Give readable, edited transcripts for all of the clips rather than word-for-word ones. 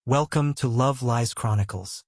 Welcome to Love Lies Chronicles.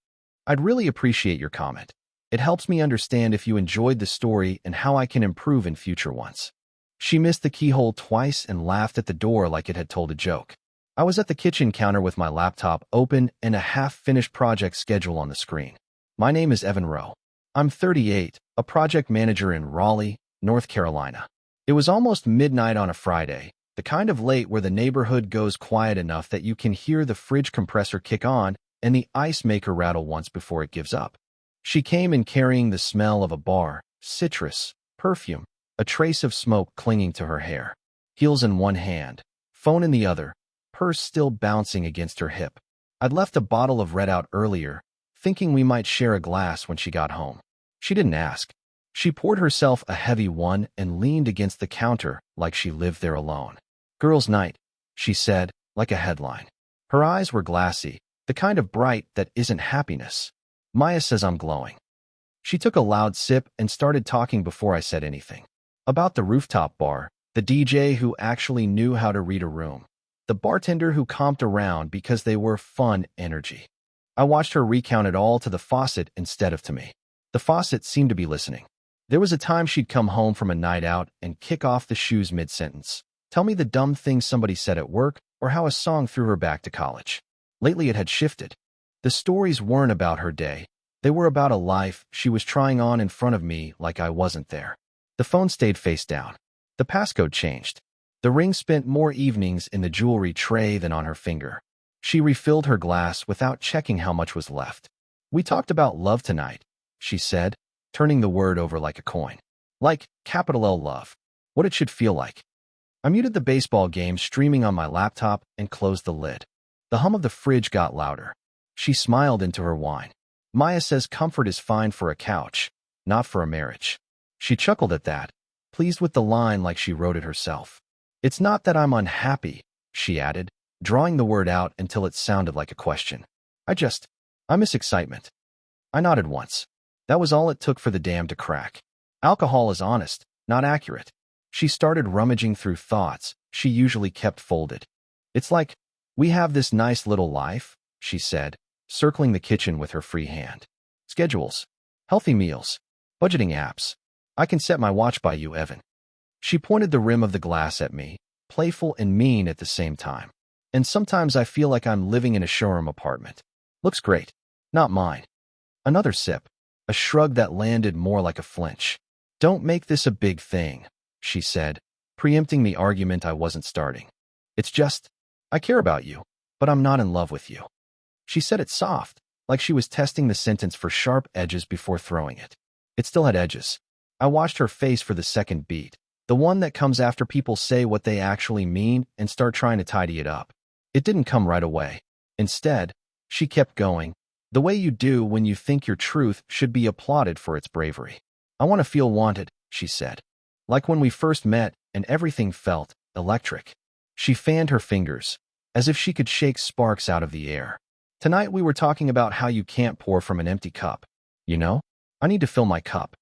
I'd really appreciate your comment. It helps me understand if you enjoyed the story and how I can improve in future ones. She missed the keyhole twice and laughed at the door like it had told a joke. I was at the kitchen counter with my laptop open and a half-finished project schedule on the screen. My name is Evan Rowe. I'm 38, a project manager in Raleigh, North Carolina. It was almost midnight on a Friday, the kind of late where the neighborhood goes quiet enough that you can hear the fridge compressor kick on and the ice maker rattle once before it gives up. She came in carrying the smell of a bar, citrus, perfume, a trace of smoke clinging to her hair. Heels in one hand, phone in the other, purse still bouncing against her hip. I'd left a bottle of Red out earlier, thinking we might share a glass when she got home. She didn't ask. She poured herself a heavy one and leaned against the counter like she lived there alone. "Girls' night," she said, like a headline. Her eyes were glassy, the kind of bright that isn't happiness. "Maya says I'm glowing." She took a loud sip and started talking before I said anything. About the rooftop bar, the DJ who actually knew how to read a room, the bartender who comped around because they were fun energy. I watched her recount it all to the faucet instead of to me. The faucet seemed to be listening. There was a time she'd come home from a night out and kick off the shoes mid-sentence. Tell me the dumb thing somebody said at work or how a song threw her back to college. Lately it had shifted. The stories weren't about her day. They were about a life she was trying on in front of me like I wasn't there. The phone stayed face down. The passcode changed. The ring spent more evenings in the jewelry tray than on her finger. She refilled her glass without checking how much was left. "We talked about love tonight," she said, turning the word over like a coin. Like capital L love. What it should feel like. I muted the baseball game streaming on my laptop and closed the lid. The hum of the fridge got louder. She smiled into her wine. "Maya says comfort is fine for a couch, not for a marriage." She chuckled at that, pleased with the line like she wrote it herself. "It's not that I'm unhappy," she added, drawing the word out until it sounded like a question. I miss excitement." I nodded once. That was all it took for the dam to crack. Alcohol is honest, not accurate. She started rummaging through thoughts she usually kept folded. "It's like, we have this nice little life," she said, circling the kitchen with her free hand. "Schedules, healthy meals, budgeting apps. I can set my watch by you, Evan." She pointed the rim of the glass at me, playful and mean at the same time. "And sometimes I feel like I'm living in a showroom apartment. Looks great. Not mine." Another sip, a shrug that landed more like a flinch. "Don't make this a big thing," she said, preempting the argument I wasn't starting. "It's just, I care about you, but I'm not in love with you." She said it soft, like she was testing the sentence for sharp edges before throwing it. It still had edges. I watched her face for the second beat, the one that comes after people say what they actually mean and start trying to tidy it up. It didn't come right away. Instead, she kept going, the way you do when you think your truth should be applauded for its bravery. "I want to feel wanted," she said. "Like when we first met and everything felt electric." She fanned her fingers, as if she could shake sparks out of the air. "Tonight we were talking about how you can't pour from an empty cup. You know, I need to fill my cup."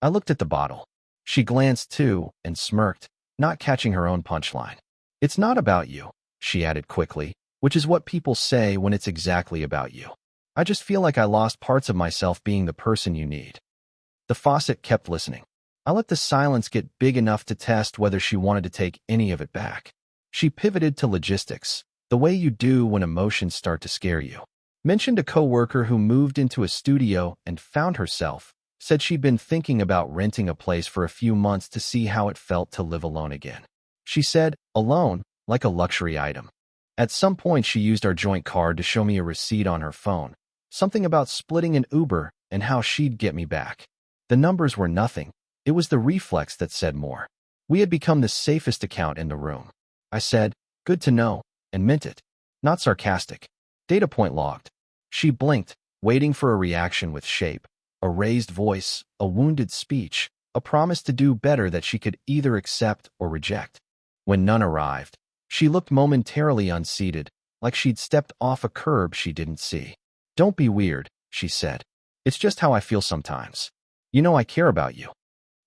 I looked at the bottle. She glanced too and smirked, not catching her own punchline. "It's not about you," she added quickly, "which is what people say when it's exactly about you. I just feel like I lost parts of myself being the person you need." The faucet kept listening. I let the silence get big enough to test whether she wanted to take any of it back. She pivoted to logistics, the way you do when emotions start to scare you. Mentioned a coworker who moved into a studio and found herself. Said she'd been thinking about renting a place for a few months to see how it felt to live alone again. She said, alone, like a luxury item. At some point she used our joint card to show me a receipt on her phone. Something about splitting an Uber and how she'd get me back. The numbers were nothing. It was the reflex that said more. We had become the safest account in the room. I said, "Good to know," and meant it. Not sarcastic. Data point logged. She blinked, waiting for a reaction with shape. A raised voice, a wounded speech, a promise to do better that she could either accept or reject. When none arrived, she looked momentarily unseated, like she'd stepped off a curb she didn't see. "Don't be weird," she said. "It's just how I feel sometimes. You know I care about you."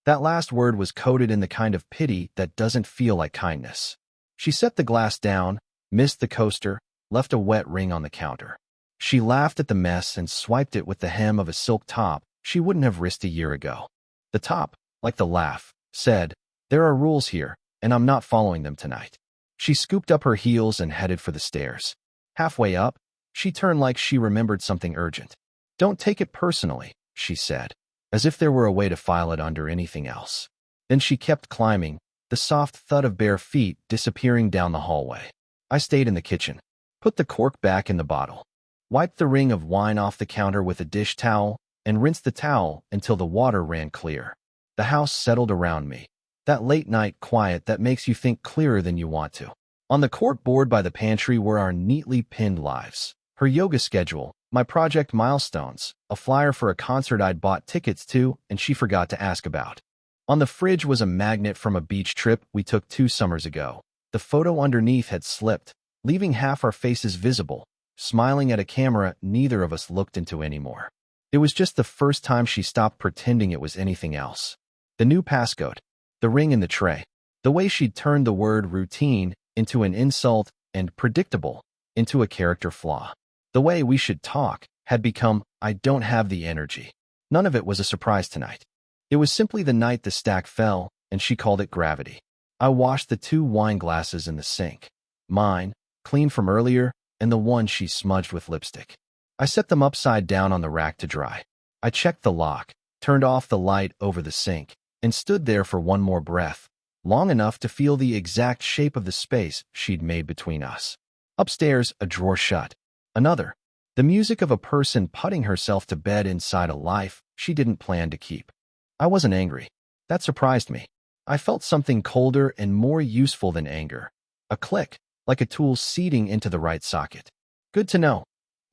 That last word was coded in the kind of pity that doesn't feel like kindness. She set the glass down, missed the coaster, left a wet ring on the counter. She laughed at the mess and swiped it with the hem of a silk top she wouldn't have risked a year ago. The top, like the laugh, said, "There are rules here, and I'm not following them tonight." She scooped up her heels and headed for the stairs. Halfway up, she turned like she remembered something urgent. "Don't take it personally," she said, as if there were a way to file it under anything else. Then she kept climbing, the soft thud of bare feet disappearing down the hallway. I stayed in the kitchen, put the cork back in the bottle, wiped the ring of wine off the counter with a dish towel, and rinsed the towel until the water ran clear. The house settled around me, that late-night quiet that makes you think clearer than you want to. On the cork board by the pantry were our neatly pinned lives, her yoga schedule, my project milestones, a flyer for a concert I'd bought tickets to and she forgot to ask about. On the fridge was a magnet from a beach trip we took 2 summers ago. The photo underneath had slipped, leaving half our faces visible, smiling at a camera neither of us looked into anymore. It was just the first time she stopped pretending it was anything else. The new passcode, the ring in the tray, the way she'd turned the word routine into an insult and predictable into a character flaw. The way we should talk had become, "I don't have the energy." None of it was a surprise tonight. It was simply the night the stack fell, and she called it gravity. I washed the 2 wine glasses in the sink. Mine, clean from earlier, and the one she smudged with lipstick. I set them upside down on the rack to dry. I checked the lock, turned off the light over the sink, and stood there for one more breath, long enough to feel the exact shape of the space she'd made between us. Upstairs, a drawer shut. Another. The music of a person putting herself to bed inside a life she didn't plan to keep. I wasn't angry. That surprised me. I felt something colder and more useful than anger. A click, like a tool seating into the right socket. "Good to know,"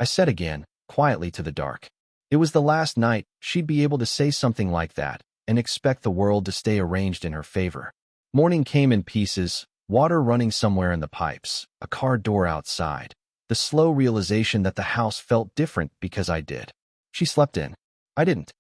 I said again, quietly to the dark. It was the last night she'd be able to say something like that and expect the world to stay arranged in her favor. Morning came in pieces, water running somewhere in the pipes, a car door outside. The slow realization that the house felt different because I did. She slept in. I didn't.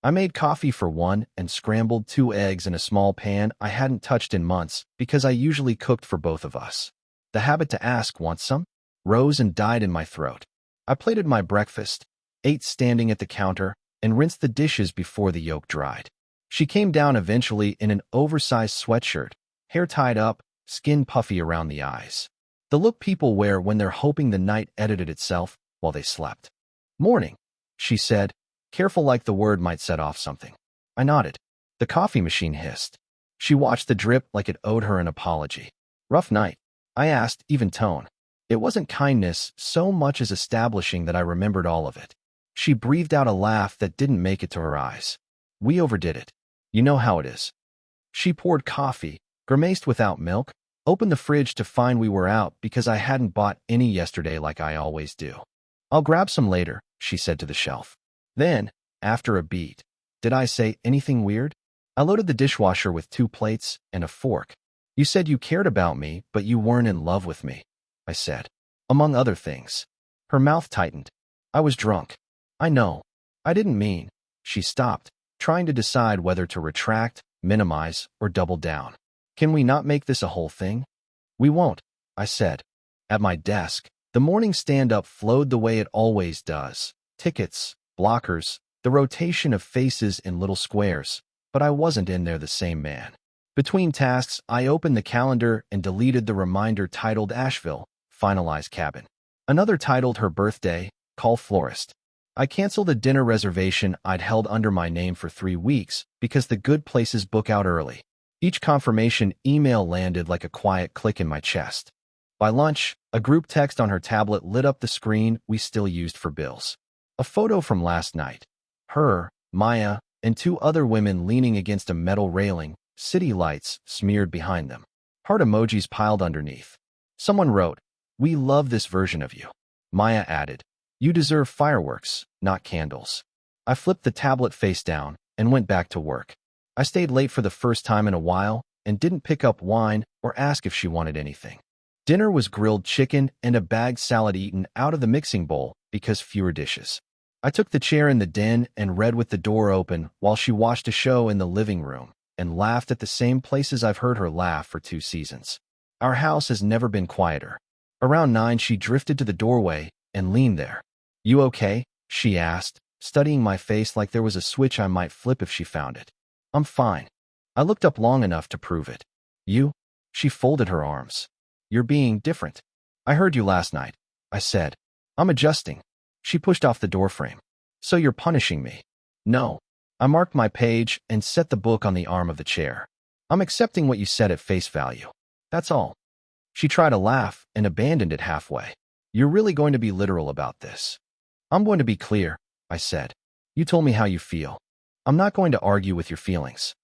I made coffee for one and scrambled 2 eggs in a small pan I hadn't touched in months because I usually cooked for both of us. The habit to ask, "Want some?" rose and died in my throat. I plated my breakfast, ate standing at the counter, and rinsed the dishes before the yolk dried. She came down eventually in an oversized sweatshirt, hair tied up, skin puffy around the eyes. The look people wear when they're hoping the night edited itself while they slept. "Morning," she said, careful like the word might set off something. I nodded. The coffee machine hissed. She watched the drip like it owed her an apology. "Rough night?" I asked, even tone. It wasn't kindness so much as establishing that I remembered all of it. She breathed out a laugh that didn't make it to her eyes. "We overdid it. You know how it is." She poured coffee, grimaced without milk, opened the fridge to find we were out because I hadn't bought any yesterday like I always do. "I'll grab some later," she said to the shelf. Then, after a beat, "Did I say anything weird?" I loaded the dishwasher with 2 plates and a fork. "You said you cared about me, but you weren't in love with me," I said. "Among other things." Her mouth tightened. "I was drunk." "I know. I didn't mean." She stopped, trying to decide whether to retract, minimize, or double down. "Can we not make this a whole thing?" "We won't," I said. At my desk, the morning stand-up flowed the way it always does. Tickets, blockers, the rotation of faces in little squares, but I wasn't in there the same man. Between tasks, I opened the calendar and deleted the reminder titled Asheville, Finalize Cabin. Another titled Her Birthday, Call Florist. I canceled a dinner reservation I'd held under my name for 3 weeks because the good places book out early. Each confirmation email landed like a quiet click in my chest. By lunch, a group text on her tablet lit up the screen we still used for bills. A photo from last night. Her, Maya, and 2 other women leaning against a metal railing, city lights smeared behind them. Heart emojis piled underneath. Someone wrote, "We love this version of you." Maya added, "You deserve fireworks, not candles." I flipped the tablet face down and went back to work. I stayed late for the first time in a while and didn't pick up wine or ask if she wanted anything. Dinner was grilled chicken and a bagged salad eaten out of the mixing bowl because fewer dishes. I took the chair in the den and read with the door open while she watched a show in the living room and laughed at the same places I've heard her laugh for 2 seasons. Our house has never been quieter. Around 9, she drifted to the doorway and leaned there. "You okay?" she asked, studying my face like there was a switch I might flip if she found it. "I'm fine." I looked up long enough to prove it. "You?" She folded her arms. "You're being different." "I heard you last night," I said. "I'm adjusting." She pushed off the doorframe. "So you're punishing me?" "No." I marked my page and set the book on the arm of the chair. "I'm accepting what you said at face value. That's all." She tried to laugh and abandoned it halfway. "You're really going to be literal about this?" "I'm going to be clear," I said. "You told me how you feel. I'm not going to argue with your feelings."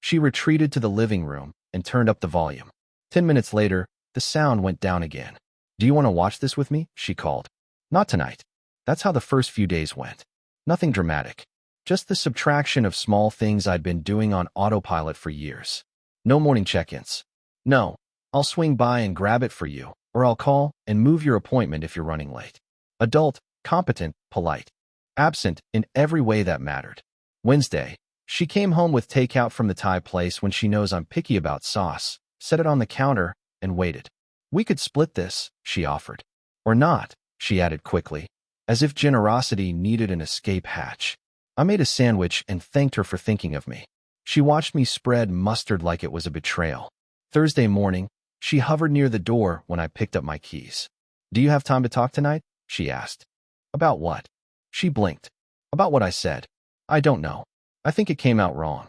She retreated to the living room and turned up the volume. 10 minutes later, the sound went down again. "Do you want to watch this with me?" she called. "Not tonight." That's how the first few days went. Nothing dramatic. Just the subtraction of small things I'd been doing on autopilot for years. No morning check-ins. No, "I'll swing by and grab it for you," or "I'll call and move your appointment if you're running late." Adult, competent, polite. Absent in every way that mattered. Wednesday, she came home with takeout from the Thai place when she knows I'm picky about sauce, set it on the counter, and waited. "We could split this," she offered. "Or not," she added quickly, as if generosity needed an escape hatch. I made a sandwich and thanked her for thinking of me. She watched me spread mustard like it was a betrayal. Thursday morning, she hovered near the door when I picked up my keys. "Do you have time to talk tonight?" she asked. "About what?" She blinked. "About what I said. I don't know. I think it came out wrong."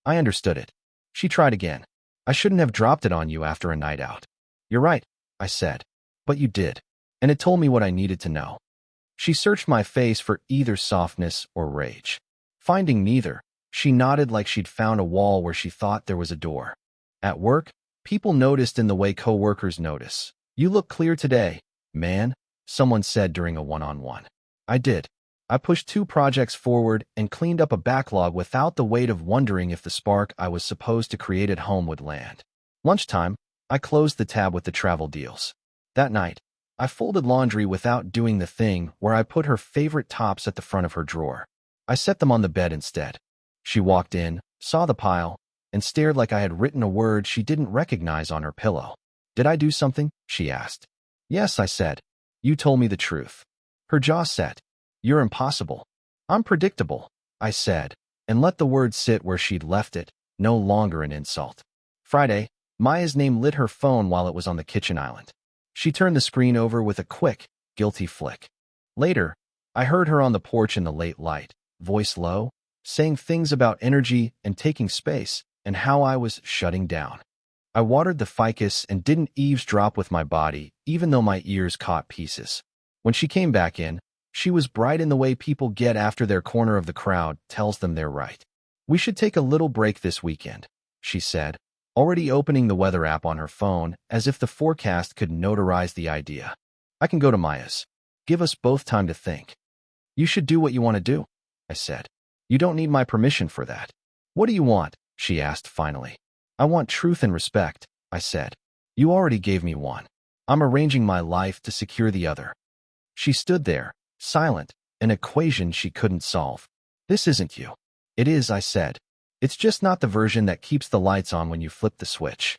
I understood it. She tried again. "I shouldn't have dropped it on you after a night out." "You're right," I said. "But you did. And it told me what I needed to know." She searched my face for either softness or rage. Finding neither, she nodded like she'd found a wall where she thought there was a door. At work, people noticed in the way coworkers notice. "You look clear today, man," someone said during a one-on-one. I did. I pushed 2 projects forward and cleaned up a backlog without the weight of wondering if the spark I was supposed to create at home would land. Lunchtime, I closed the tab with the travel deals. That night, I folded laundry without doing the thing where I put her favorite tops at the front of her drawer. I set them on the bed instead. She walked in, saw the pile, and stared like I had written a word she didn't recognize on her pillow. "Did I do something?" she asked. "Yes," I said. "You told me the truth." Her jaw set. "You're impossible." "I'm predictable," I said, and let the word sit where she'd left it, no longer an insult. Friday, Maya's name lit her phone while it was on the kitchen island. She turned the screen over with a quick, guilty flick. Later, I heard her on the porch in the late light, voice low, saying things about energy and taking space, and how I was shutting down. I watered the ficus and didn't eavesdrop with my body, even though my ears caught pieces. When she came back in, she was bright in the way people get after their corner of the crowd tells them they're right. "We should take a little break this weekend," she said, already opening the weather app on her phone as if the forecast could notarize the idea. "I can go to Maya's. Give us both time to think." "You should do what you want to do," I said. "You don't need my permission for that." "What do you want?" she asked finally. "I want truth and respect," I said. "You already gave me one. I'm arranging my life to secure the other." She stood there, silent, an equation she couldn't solve. "This isn't you." "It is," I said. "It's just not the version that keeps the lights on when you flip the switch."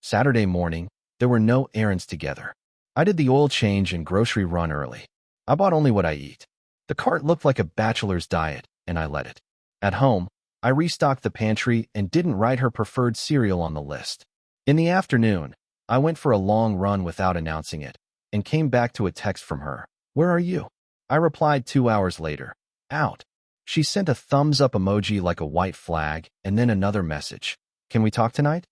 Saturday morning, there were no errands together. I did the oil change and grocery run early. I bought only what I eat. The cart looked like a bachelor's diet, and I let it. At home, I restocked the pantry and didn't write her preferred cereal on the list. In the afternoon, I went for a long run without announcing it, and came back to a text from her. "Where are you?" I replied 2 hours later. "Out." She sent a thumbs-up emoji like a white flag, and then another message. "Can we talk tonight?"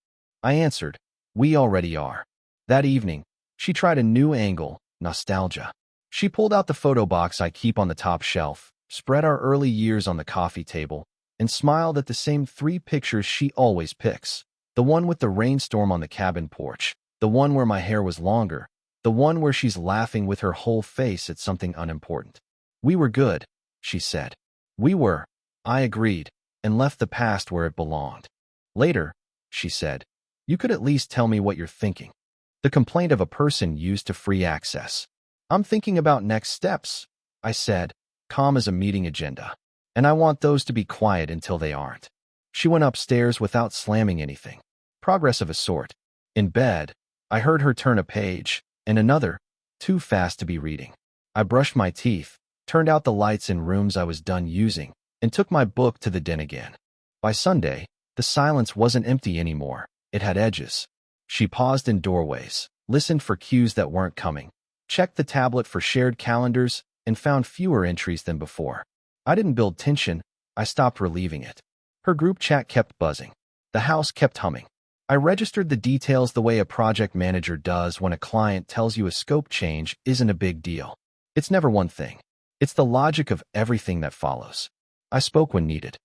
I answered, "We already are." That evening, she tried a new angle, nostalgia. She pulled out the photo box I keep on the top shelf, spread our early years on the coffee table, and smiled at the same 3 pictures she always picks. The one with the rainstorm on the cabin porch, the one where my hair was longer, the one where she's laughing with her whole face at something unimportant. "We were good," she said. "We were," I agreed, and left the past where it belonged. Later, she said, "You could at least tell me what you're thinking." The complaint of a person used to free access. "I'm thinking about next steps," I said, calm as a meeting agenda. "And I want those to be quiet until they aren't." She went upstairs without slamming anything. Progress of a sort. In bed, I heard her turn a page, and another, too fast to be reading. I brushed my teeth, turned out the lights in rooms I was done using, and took my book to the den again. By Sunday, the silence wasn't empty anymore. It had edges. She paused in doorways, listened for cues that weren't coming, checked the tablet for shared calendars, and found fewer entries than before. I didn't build tension, I stopped relieving it. Her group chat kept buzzing. The house kept humming. I registered the details the way a project manager does when a client tells you a scope change isn't a big deal. It's never one thing. It's the logic of everything that follows. I spoke when needed.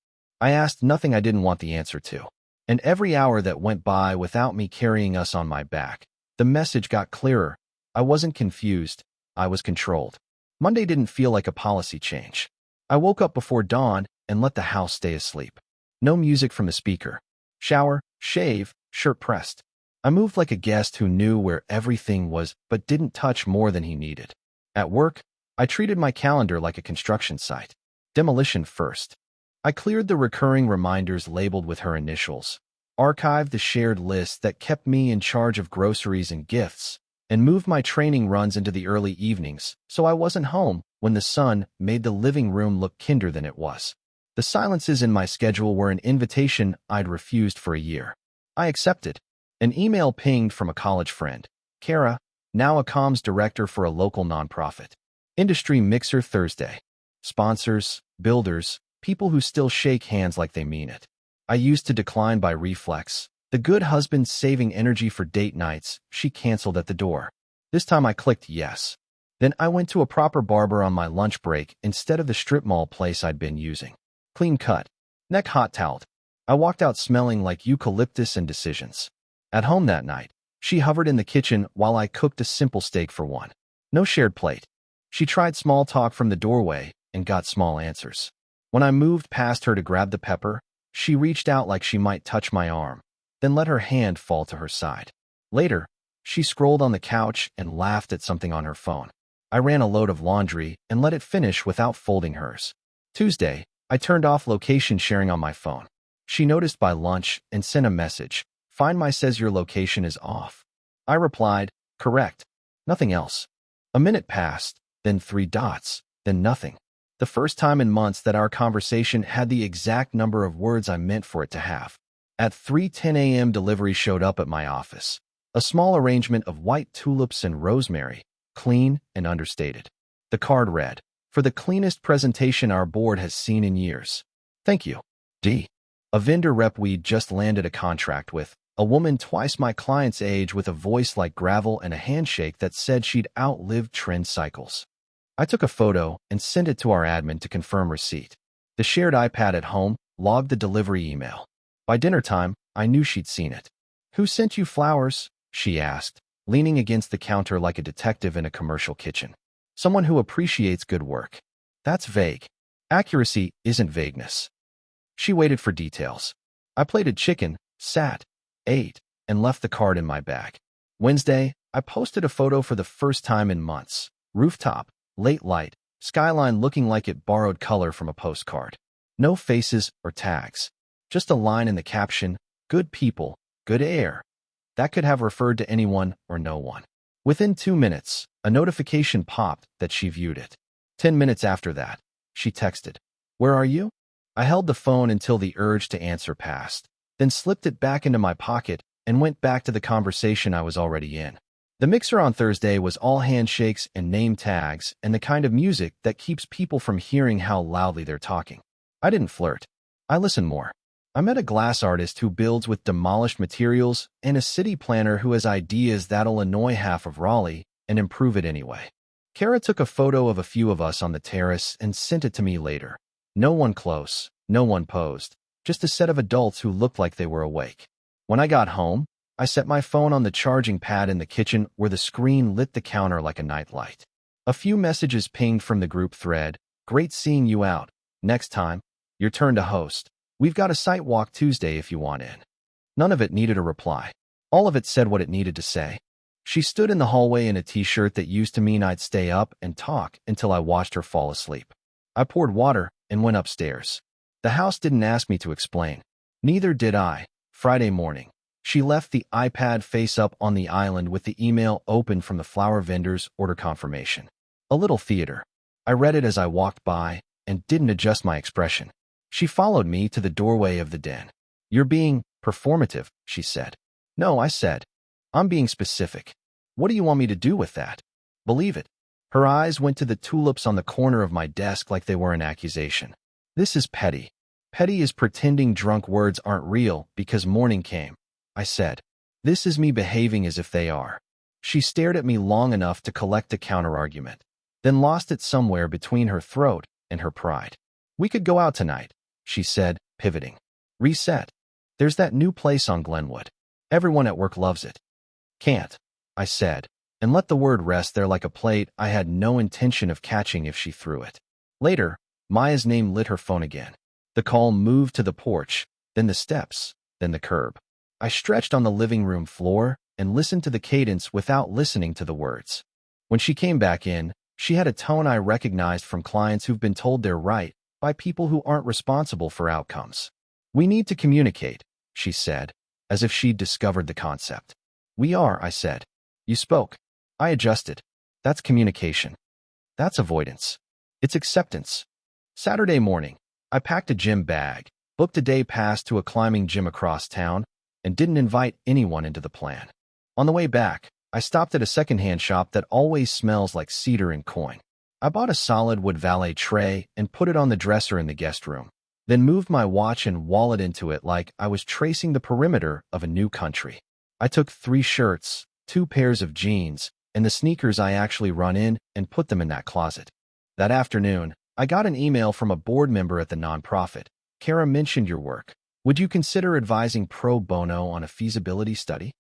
I asked nothing I didn't want the answer to. And every hour that went by without me carrying us on my back, the message got clearer. I wasn't confused. I was controlled. Monday didn't feel like a policy change. I woke up before dawn and let the house stay asleep. No music from the speaker. Shower, shave, shirt pressed. I moved like a guest who knew where everything was but didn't touch more than he needed. At work, I treated my calendar like a construction site. Demolition first. I cleared the recurring reminders labeled with her initials, archived the shared list that kept me in charge of groceries and gifts, and moved my training runs into the early evenings so I wasn't home when the sun made the living room look kinder than it was. The silences in my schedule were an invitation I'd refused for a year. I accepted. An email pinged from a college friend, Kara, now a comms director for a local nonprofit. Industry mixer Thursday. Sponsors, builders, people who still shake hands like they mean it. I used to decline by reflex. The good husband saving energy for date nights, she canceled at the door. This time I clicked yes. Then I went to a proper barber on my lunch break instead of the strip mall place I'd been using. Clean cut. Neck hot toweled. I walked out smelling like eucalyptus and decisions. At home that night, she hovered in the kitchen while I cooked a simple steak for one. No shared plate. She tried small talk from the doorway and got small answers. When I moved past her to grab the pepper, she reached out like she might touch my arm, then let her hand fall to her side. Later, she scrolled on the couch and laughed at something on her phone. I ran a load of laundry and let it finish without folding hers. Tuesday, I turned off location sharing on my phone. She noticed by lunch and sent a message. Find My says your location is off. I replied, correct. Nothing else. A minute passed, then 3 dots, then nothing. The first time in months that our conversation had the exact number of words I meant for it to have. At 3:10 a.m. delivery showed up at my office. A small arrangement of white tulips and rosemary, clean and understated. The card read, for the cleanest presentation our board has seen in years. Thank you. D. A vendor rep we'd just landed a contract with, a woman twice my client's age with a voice like gravel and a handshake that said she'd outlived trend cycles. I took a photo and sent it to our admin to confirm receipt. The shared iPad at home logged the delivery email. By dinner time, I knew she'd seen it. Who sent you flowers? She asked, leaning against the counter like a detective in a commercial kitchen. Someone who appreciates good work. That's vague. Accuracy isn't vagueness. She waited for details. I plated chicken, sat, ate, and left the card in my bag. Wednesday, I posted a photo for the first time in months. Rooftop, late light, skyline looking like it borrowed color from a postcard. No faces or tags. Just a line in the caption, good people, good air. That could have referred to anyone or no one. Within 2 minutes, a notification popped that she viewed it. 10 minutes after that, she texted, where are you? I held the phone until the urge to answer passed, then slipped it back into my pocket and went back to the conversation I was already in. The mixer on Thursday was all handshakes and name tags and the kind of music that keeps people from hearing how loudly they're talking. I didn't flirt. I listened more. I met a glass artist who builds with demolished materials and a city planner who has ideas that'll annoy half of Raleigh and improve it anyway. Kara took a photo of a few of us on the terrace and sent it to me later. No one close, no one posed, just a set of adults who looked like they were awake. When I got home, I set my phone on the charging pad in the kitchen where the screen lit the counter like a nightlight. A few messages pinged from the group thread. Great seeing you out. Next time, your turn to host. We've got a site walk Tuesday if you want in. None of it needed a reply. All of it said what it needed to say. She stood in the hallway in a t-shirt that used to mean I'd stay up and talk until I watched her fall asleep. I poured water and went upstairs. The house didn't ask me to explain. Neither did I. Friday morning. She left the iPad face up on the island with the email open from the flower vendor's order confirmation. A little theater. I read it as I walked by and didn't adjust my expression. She followed me to the doorway of the den. "You're being performative," she said. "No," I said. "I'm being specific." "What do you want me to do with that?" "Believe it." Her eyes went to the tulips on the corner of my desk like they were an accusation. "This is petty. Petty is pretending drunk words aren't real because morning came," I said. "This is me behaving as if they are." She stared at me long enough to collect a counterargument, then lost it somewhere between her throat and her pride. "We could go out tonight," she said, pivoting. "Reset. There's that new place on Glenwood. Everyone at work loves it." "Can't," I said, and let the word rest there like a plate I had no intention of catching if she threw it. Later, Maya's name lit her phone again. The call moved to the porch, then the steps, then the curb. I stretched on the living room floor and listened to the cadence without listening to the words. When she came back in, she had a tone I recognized from clients who've been told they're right by people who aren't responsible for outcomes. "We need to communicate," she said, as if she'd discovered the concept. "We are," I said. "You spoke." I adjusted. "That's communication. That's avoidance. It's acceptance." Saturday morning, I packed a gym bag, booked a day pass to a climbing gym across town, and didn't invite anyone into the plan. On the way back, I stopped at a secondhand shop that always smells like cedar and coin. I bought a solid wood valet tray and put it on the dresser in the guest room, then moved my watch and wallet into it like I was tracing the perimeter of a new country. I took 3 shirts, 2 pairs of jeans, and the sneakers I actually run in and put them in that closet. That afternoon, I got an email from a board member at the nonprofit. "Kara mentioned your work. Would you consider advising pro bono on a feasibility study?"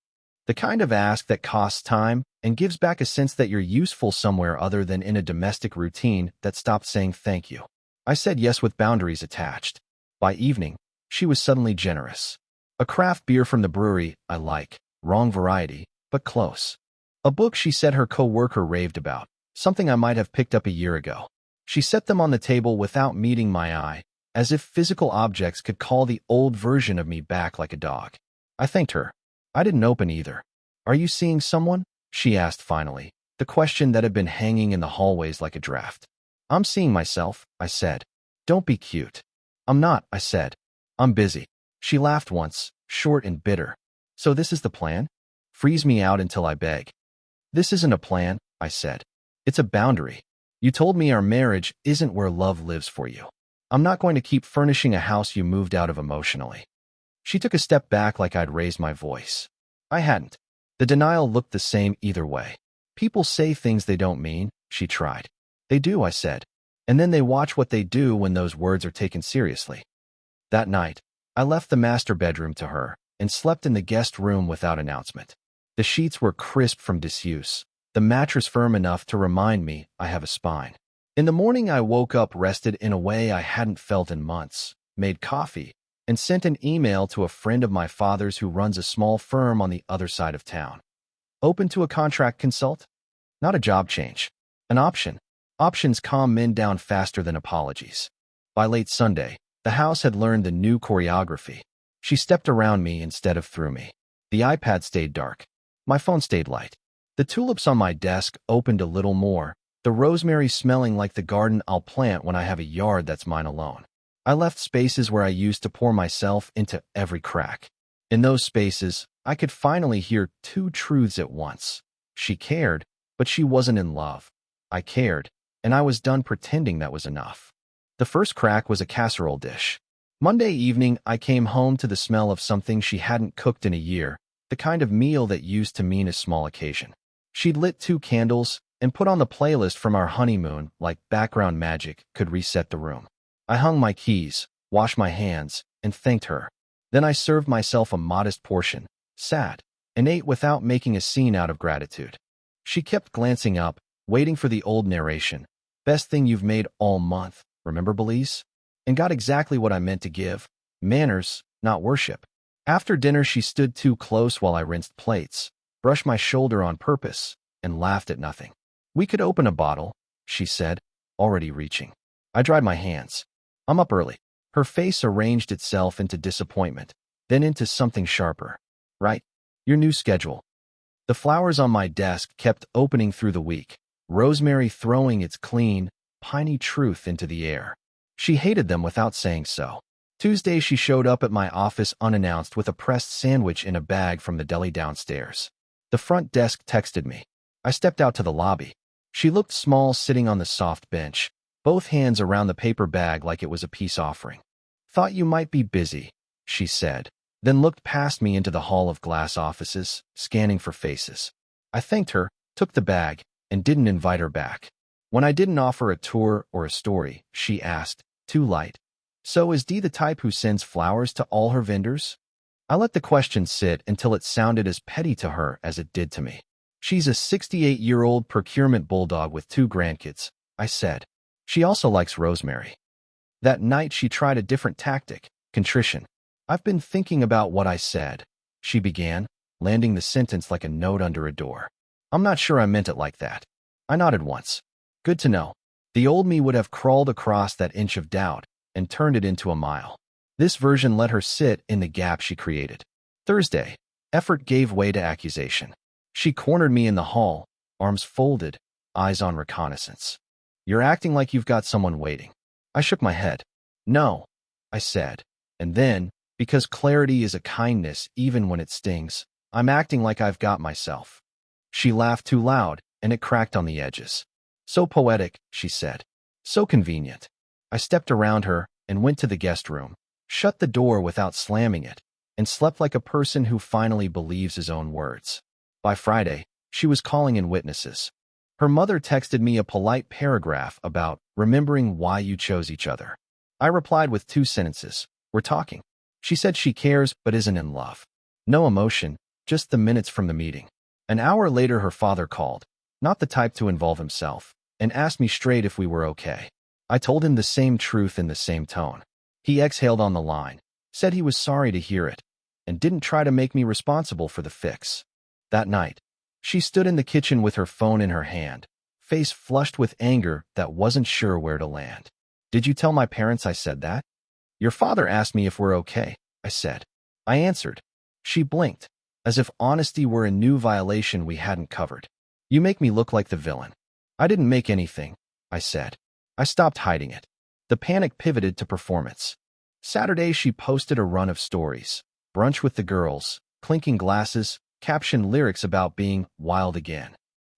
The kind of ask that costs time and gives back a sense that you're useful somewhere other than in a domestic routine that stopped saying thank you. I said yes with boundaries attached. By evening, she was suddenly generous. A craft beer from the brewery I like, wrong variety, but close. A book she said her co-worker raved about, something I might have picked up a year ago. She set them on the table without meeting my eye, as if physical objects could call the old version of me back like a dog. I thanked her. I didn't open either. "Are you seeing someone?" she asked finally, the question that had been hanging in the hallways like a draft. "I'm seeing myself," I said. "Don't be cute." "I'm not," I said. "I'm busy." She laughed once, short and bitter. "So this is the plan? Freeze me out until I beg." "This isn't a plan," I said. "It's a boundary. You told me our marriage isn't where love lives for you. I'm not going to keep furnishing a house you moved out of emotionally." She took a step back like I'd raised my voice. I hadn't. The denial looked the same either way. "People say things they don't mean," she tried. "They do," I said. "And then they watch what they do when those words are taken seriously." That night, I left the master bedroom to her and slept in the guest room without announcement. The sheets were crisp from disuse, the mattress firm enough to remind me I have a spine. In the morning, I woke up rested in a way I hadn't felt in months, made coffee, and sent an email to a friend of my father's who runs a small firm on the other side of town. "Open to a contract consult?" Not a job change. An option. Options calm men down faster than apologies. By late Sunday, the house had learned the new choreography. She stepped around me instead of through me. The iPad stayed dark. My phone stayed light. The tulips on my desk opened a little more, the rosemary smelling like the garden I'll plant when I have a yard that's mine alone. I left spaces where I used to pour myself into every crack. In those spaces, I could finally hear 2 truths at once. She cared, but she wasn't in love. I cared, and I was done pretending that was enough. The first crack was a casserole dish. Monday evening, I came home to the smell of something she hadn't cooked in a year, the kind of meal that used to mean a small occasion. She'd lit 2 candles and put on the playlist from our honeymoon like background magic could reset the room. I hung my keys, washed my hands, and thanked her. Then I served myself a modest portion, sat, and ate without making a scene out of gratitude. She kept glancing up, waiting for the old narration. "Best thing you've made all month, remember, Belize?" And got exactly what I meant to give. Manners, not worship. After dinner, she stood too close while I rinsed plates, brushed my shoulder on purpose, and laughed at nothing. "We could open a bottle," she said, already reaching. I dried my hands. "I'm up early." Her face arranged itself into disappointment, then into something sharper. Right. Your new schedule. The flowers on my desk kept opening through the week, rosemary throwing its clean, piney truth into the air. She hated them without saying so. Tuesday, she showed up at my office unannounced with a pressed sandwich in a bag from the deli downstairs. The front desk texted me. I stepped out to the lobby. She looked small sitting on the soft bench, both hands around the paper bag like it was a peace offering. "Thought you might be busy," she said, then looked past me into the hall of glass offices, scanning for faces. I thanked her, took the bag, and didn't invite her back. When I didn't offer a tour or a story, she asked, "Too light? So is Dee the type who sends flowers to all her vendors?" I let the question sit until it sounded as petty to her as it did to me. "She's a 68-year-old procurement bulldog with 2 grandkids," I said. "She also likes rosemary." That night she tried a different tactic, contrition. "I've been thinking about what I said," she began, landing the sentence like a note under a door. "I'm not sure I meant it like that." I nodded once. Good to know. The old me would have crawled across that inch of doubt and turned it into a mile. This version let her sit in the gap she created. Thursday, effort gave way to accusation. She cornered me in the hall, arms folded, eyes on reconnaissance. "You're acting like you've got someone waiting." I shook my head. "No," I said. And then, because clarity is a kindness even when it stings, "I'm acting like I've got myself." She laughed too loud, and it cracked on the edges. "So poetic," she said. "So convenient." I stepped around her and went to the guest room, shut the door without slamming it, and slept like a person who finally believes his own words. By Friday, she was calling in witnesses. Her mother texted me a polite paragraph about remembering why you chose each other. I replied with 2 sentences. "We're talking." She said she cares but isn't in love. No emotion, just the minutes from the meeting. An hour later her father called, not the type to involve himself, and asked me straight if we were okay. I told him the same truth in the same tone. He exhaled on the line, said he was sorry to hear it, and didn't try to make me responsible for the fix. That night, she stood in the kitchen with her phone in her hand, face flushed with anger that wasn't sure where to land. "Did you tell my parents I said that?" "Your father asked me if we're okay," I said. I answered. She blinked, as if honesty were a new violation we hadn't covered. "You make me look like the villain." "I didn't make anything," I said. I stopped hiding it. The panic pivoted to performance. Saturday she posted a run of stories. Brunch with the girls, clinking glasses, captioned lyrics about being wild again.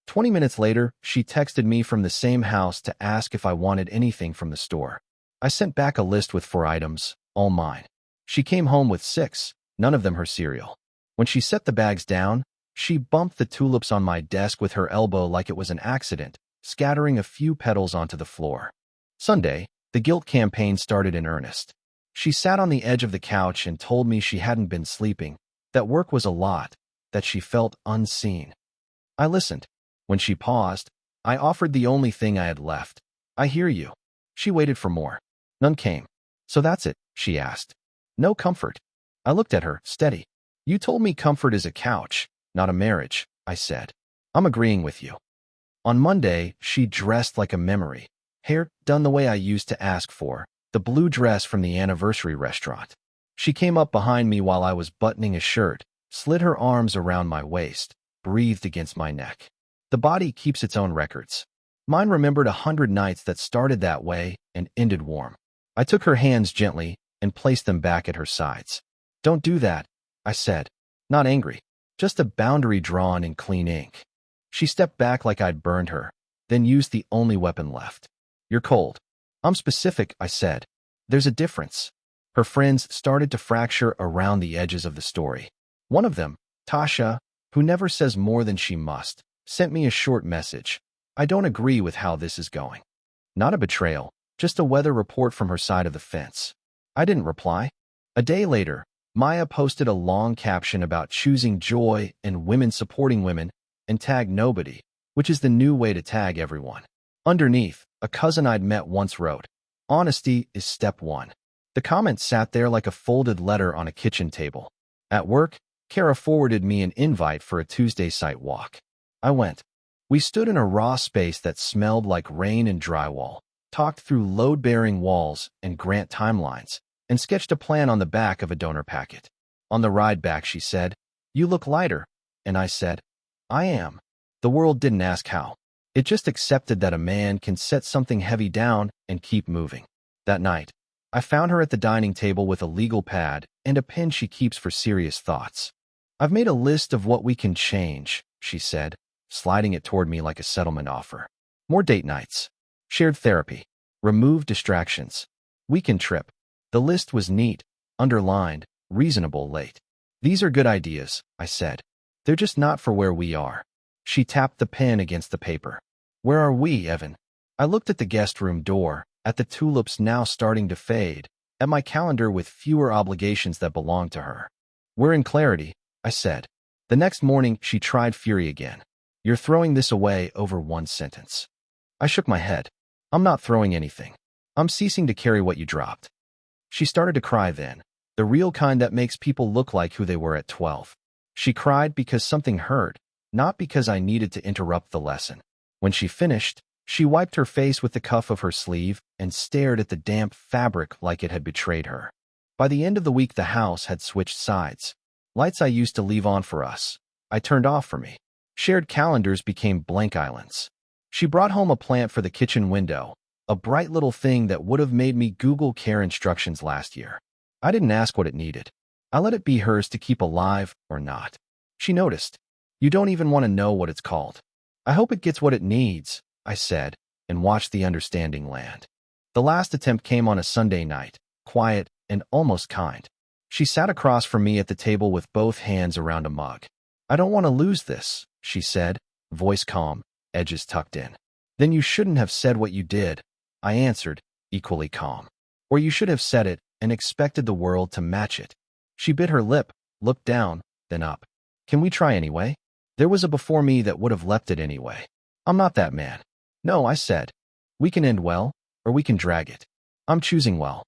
20 minutes later, she texted me from the same house to ask if I wanted anything from the store. I sent back a list with 4 items, all mine. She came home with 6, none of them her cereal. When she set the bags down, she bumped the tulips on my desk with her elbow like it was an accident, scattering a few petals onto the floor. Sunday, the guilt campaign started in earnest. She sat on the edge of the couch and told me she hadn't been sleeping, that work was a lot, that she felt unseen. I listened. When she paused, I offered the only thing I had left. "I hear you." She waited for more. None came. "So that's it?" she asked. "No comfort." I looked at her, steady. "You told me comfort is a couch, not a marriage," I said. "I'm agreeing with you." On Monday, she dressed like a memory. Hair done the way I used to ask for, the blue dress from the anniversary restaurant. She came up behind me while I was buttoning a shirt, slid her arms around my waist, breathed against my neck. The body keeps its own records. Mine remembered 100 nights that started that way and ended warm. I took her hands gently and placed them back at her sides. "Don't do that," I said, not angry, just a boundary drawn in clean ink. She stepped back like I'd burned her, then used the only weapon left. "You're cold." "I'm specific," I said. "There's a difference." Her friends started to fracture around the edges of the story. One of them, Tasha, who never says more than she must, sent me a short message. "I don't agree with how this is going." Not a betrayal, just a weather report from her side of the fence. I didn't reply. A day later, Maya posted a long caption about choosing joy and women supporting women and tagged nobody, which is the new way to tag everyone. Underneath, a cousin I'd met once wrote, "Honesty is step 1." The comment sat there like a folded letter on a kitchen table. At work, Kara forwarded me an invite for a Tuesday site walk. I went. We stood in a raw space that smelled like rain and drywall, talked through load-bearing walls and grant timelines, and sketched a plan on the back of a donor packet. On the ride back, she said, "You look lighter." And I said, "I am." The world didn't ask how. It just accepted that a man can set something heavy down and keep moving. That night, I found her at the dining table with a legal pad and a pen she keeps for serious thoughts. "I've made a list of what we can change," she said, sliding it toward me like a settlement offer. "More date nights. Shared therapy. Remove distractions. Weekend trip." The list was neat, underlined, reasonable late. "These are good ideas," I said. "They're just not for where we are." She tapped the pen against the paper. "Where are we, Evan?" I looked at the guest room door, at the tulips now starting to fade, at my calendar with fewer obligations that belonged to her. "We're in clarity," I said. The next morning, she tried fury again. "You're throwing this away over one sentence." I shook my head. "I'm not throwing anything. I'm ceasing to carry what you dropped." She started to cry then, the real kind that makes people look like who they were at 12. She cried because something hurt, not because I needed to interrupt the lesson. When she finished, she wiped her face with the cuff of her sleeve and stared at the damp fabric like it had betrayed her. By the end of the week, the house had switched sides. Lights I used to leave on for us, I turned off for me. Shared calendars became blank islands. She brought home a plant for the kitchen window, a bright little thing that would have made me Google care instructions last year. I didn't ask what it needed. I let it be hers to keep alive or not. She noticed. "You don't even want to know what it's called." "I hope it gets what it needs," I said, and watched the understanding land. The last attempt came on a Sunday night, quiet and almost kind. She sat across from me at the table with both hands around a mug. "I don't want to lose this," she said, voice calm, edges tucked in. "Then you shouldn't have said what you did," I answered, equally calm. "Or you should have said it and expected the world to match it." She bit her lip, looked down, then up. "Can we try anyway?" There was a before me that would have leapt it anyway. "I'm not that man." "No," I said. "We can end well, or we can drag it. I'm choosing well."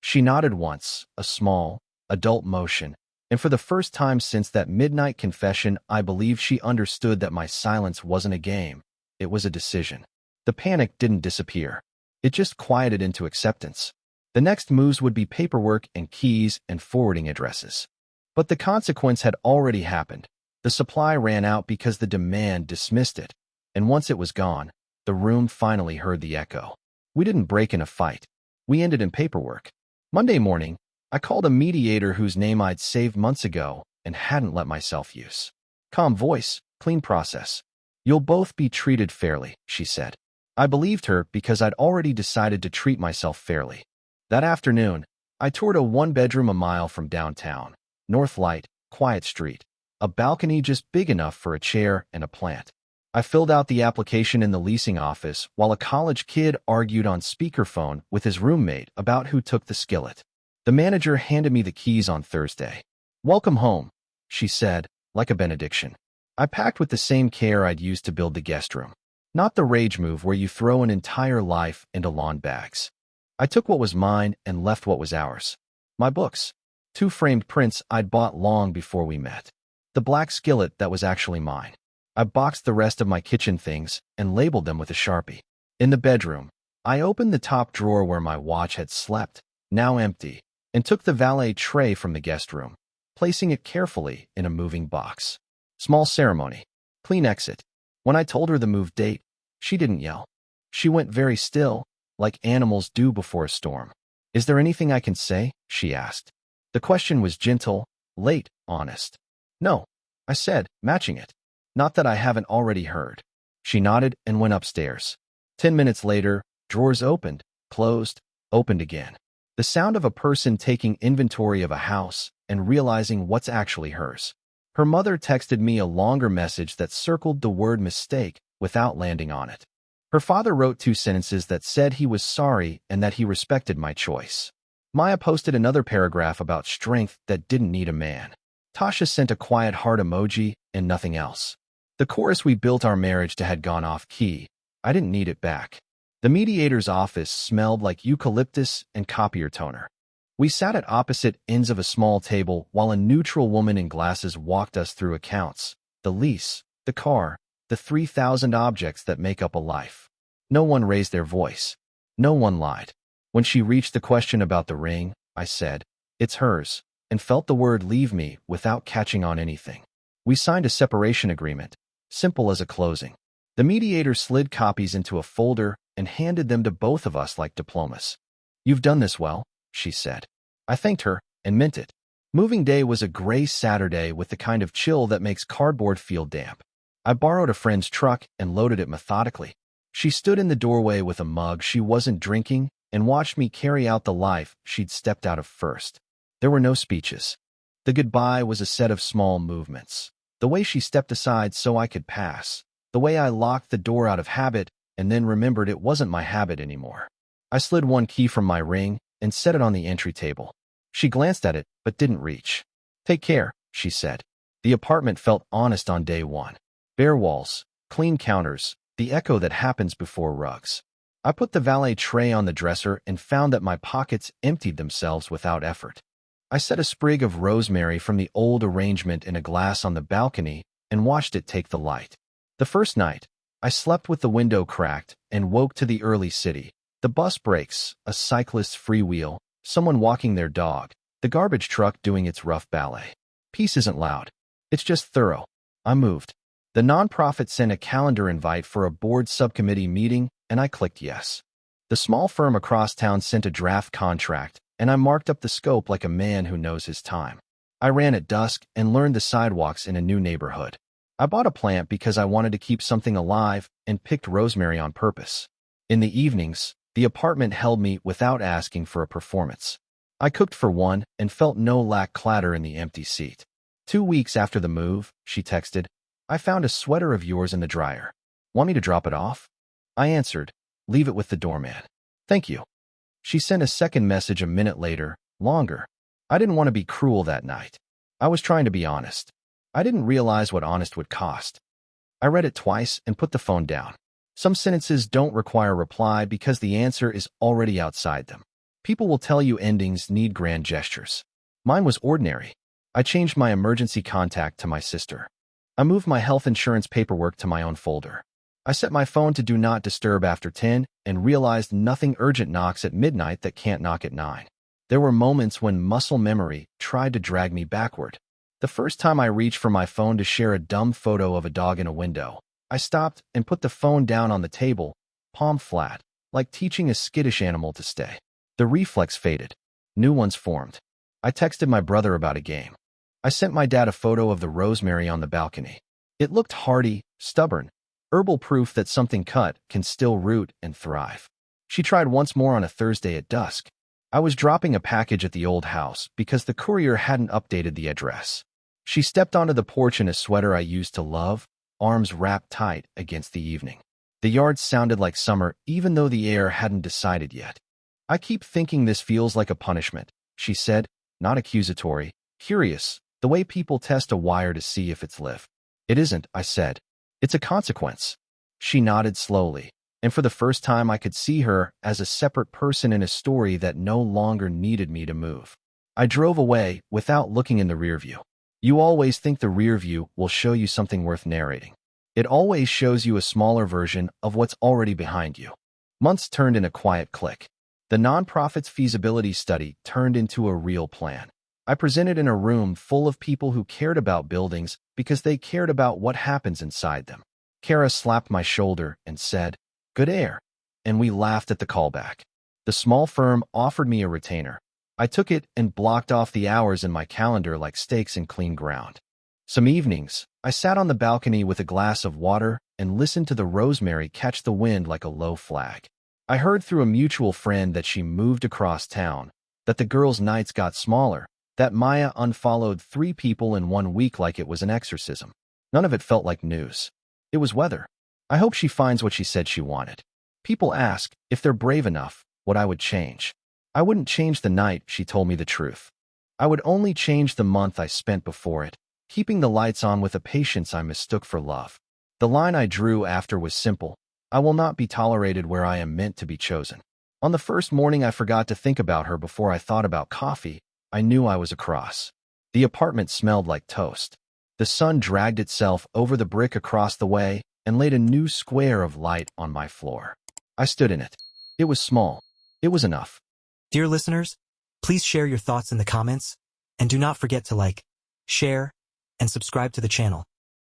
She nodded once, a small, adult motion, and for the first time since that midnight confession, I believe she understood that my silence wasn't a game. It was a decision. The panic didn't disappear. It just quieted into acceptance. The next moves would be paperwork and keys and forwarding addresses. But the consequence had already happened. The supply ran out because the demand dismissed it. And once it was gone, the room finally heard the echo. We didn't break in a fight. We ended in paperwork. Monday morning, I called a mediator whose name I'd saved months ago and hadn't let myself use. Calm voice, clean process. "You'll both be treated fairly," she said. I believed her because I'd already decided to treat myself fairly. That afternoon, I toured a one-bedroom a mile from downtown. North Light, quiet street. A balcony just big enough for a chair and a plant. I filled out the application in the leasing office while a college kid argued on speakerphone with his roommate about who took the skillet. The manager handed me the keys on Thursday. "Welcome home," she said, like a benediction. I packed with the same care I'd used to build the guest room. Not the rage move where you throw an entire life into lawn bags. I took what was mine and left what was ours. My books. 2 framed prints I'd bought long before we met. The black skillet that was actually mine. I boxed the rest of my kitchen things and labeled them with a Sharpie. In the bedroom, I opened the top drawer where my watch had slept, now empty, and took the valet tray from the guest room, placing it carefully in a moving box. Small ceremony. Clean exit. When I told her the move date, she didn't yell. She went very still, like animals do before a storm. "Is there anything I can say?" she asked. The question was gentle, late, honest. "No," I said, matching it. "Not that I haven't already heard." She nodded and went upstairs. 10 minutes later, drawers opened, closed, opened again. The sound of a person taking inventory of a house and realizing what's actually hers. Her mother texted me a longer message that circled the word mistake without landing on it. Her father wrote 2 sentences that said he was sorry and that he respected my choice. Maya posted another paragraph about strength that didn't need a man. Tasha sent a quiet heart emoji and nothing else. The chorus we built our marriage to had gone off key. I didn't need it back. The mediator's office smelled like eucalyptus and copier toner. We sat at opposite ends of a small table while a neutral woman in glasses walked us through accounts, the lease, the car, the 3,000 objects that make up a life. No one raised their voice. No one lied. When she reached the question about the ring, I said, "It's hers." and felt the word leave me without catching on anything. We signed a separation agreement, simple as a closing. The mediator slid copies into a folder and handed them to both of us like diplomas. "You've done this well," she said. I thanked her and meant it. Moving day was a gray Saturday with the kind of chill that makes cardboard feel damp. I borrowed a friend's truck and loaded it methodically. She stood in the doorway with a mug she wasn't drinking and watched me carry out the life she'd stepped out of first. There were no speeches. The goodbye was a set of small movements. The way she stepped aside so I could pass. The way I locked the door out of habit and then remembered it wasn't my habit anymore. I slid one key from my ring and set it on the entry table. She glanced at it, but didn't reach. "Take care," she said. The apartment felt honest on day one. Bare walls, clean counters, the echo that happens before rugs. I put the valet tray on the dresser and found that my pockets emptied themselves without effort. I set a sprig of rosemary from the old arrangement in a glass on the balcony and watched it take the light. The first night, I slept with the window cracked and woke to the early city. The bus brakes, a cyclist's freewheel, someone walking their dog, the garbage truck doing its rough ballet. Peace isn't loud. It's just thorough. I moved. The nonprofit sent a calendar invite for a board subcommittee meeting, and I clicked yes. The small firm across town sent a draft contract, and I marked up the scope like a man who knows his time. I ran at dusk and learned the sidewalks in a new neighborhood. I bought a plant because I wanted to keep something alive and picked rosemary on purpose. In the evenings, the apartment held me without asking for a performance. I cooked for one and felt no lack clatter in the empty seat. 2 weeks after the move, she texted, "I found a sweater of yours in the dryer. Want me to drop it off?" I answered, "Leave it with the doorman." "Thank you." She sent a second message a minute later, longer. I didn't want to be cruel that night. I was trying to be honest. I didn't realize what honest would cost. I read it twice and put the phone down. Some sentences don't require reply because the answer is already outside them. People will tell you endings need grand gestures. Mine was ordinary. I changed my emergency contact to my sister. I moved my health insurance paperwork to my own folder. I set my phone to do not disturb after 10 and realized nothing urgent knocks at midnight that can't knock at 9. There were moments when muscle memory tried to drag me backward. The first time I reached for my phone to share a dumb photo of a dog in a window, I stopped and put the phone down on the table, palm flat, like teaching a skittish animal to stay. The reflex faded. New ones formed. I texted my brother about a game. I sent my dad a photo of the rosemary on the balcony. It looked hardy, stubborn, herbal proof that something cut can still root and thrive. She tried once more on a Thursday at dusk. I was dropping a package at the old house because the courier hadn't updated the address. She stepped onto the porch in a sweater I used to love, arms wrapped tight against the evening. The yard sounded like summer even though the air hadn't decided yet. "I keep thinking this feels like a punishment," she said, not accusatory, curious, the way people test a wire to see if it's live. "It isn't," I said. "It's a consequence." She nodded slowly, and for the first time I could see her as a separate person in a story that no longer needed me to move. I drove away without looking in the rear view. You always think the rear view will show you something worth narrating. It always shows you a smaller version of what's already behind you. Months turned in a quiet click. The nonprofit's feasibility study turned into a real plan. I presented in a room full of people who cared about buildings because they cared about what happens inside them. Kara slapped my shoulder and said, "Good air," and we laughed at the callback. The small firm offered me a retainer. I took it and blocked off the hours in my calendar like stakes in clean ground. Some evenings, I sat on the balcony with a glass of water and listened to the rosemary catch the wind like a low flag. I heard through a mutual friend that she moved across town, that the girls' nights got smaller, that Maya unfollowed 3 people in 1 week like it was an exorcism. None of it felt like news. It was weather. I hope she finds what she said she wanted. People ask, if they're brave enough, what I would change. I wouldn't change the night she told me the truth. I would only change the month I spent before it, keeping the lights on with a patience I mistook for love. The line I drew after was simple. I will not be tolerated where I am meant to be chosen. On the first morning I forgot to think about her before I thought about coffee, I knew I was across. The apartment smelled like toast. The sun dragged itself over the brick across the way and laid a new square of light on my floor. I stood in it. It was small. It was enough. Dear listeners, please share your thoughts in the comments. And do not forget to like, share, and subscribe to the channel.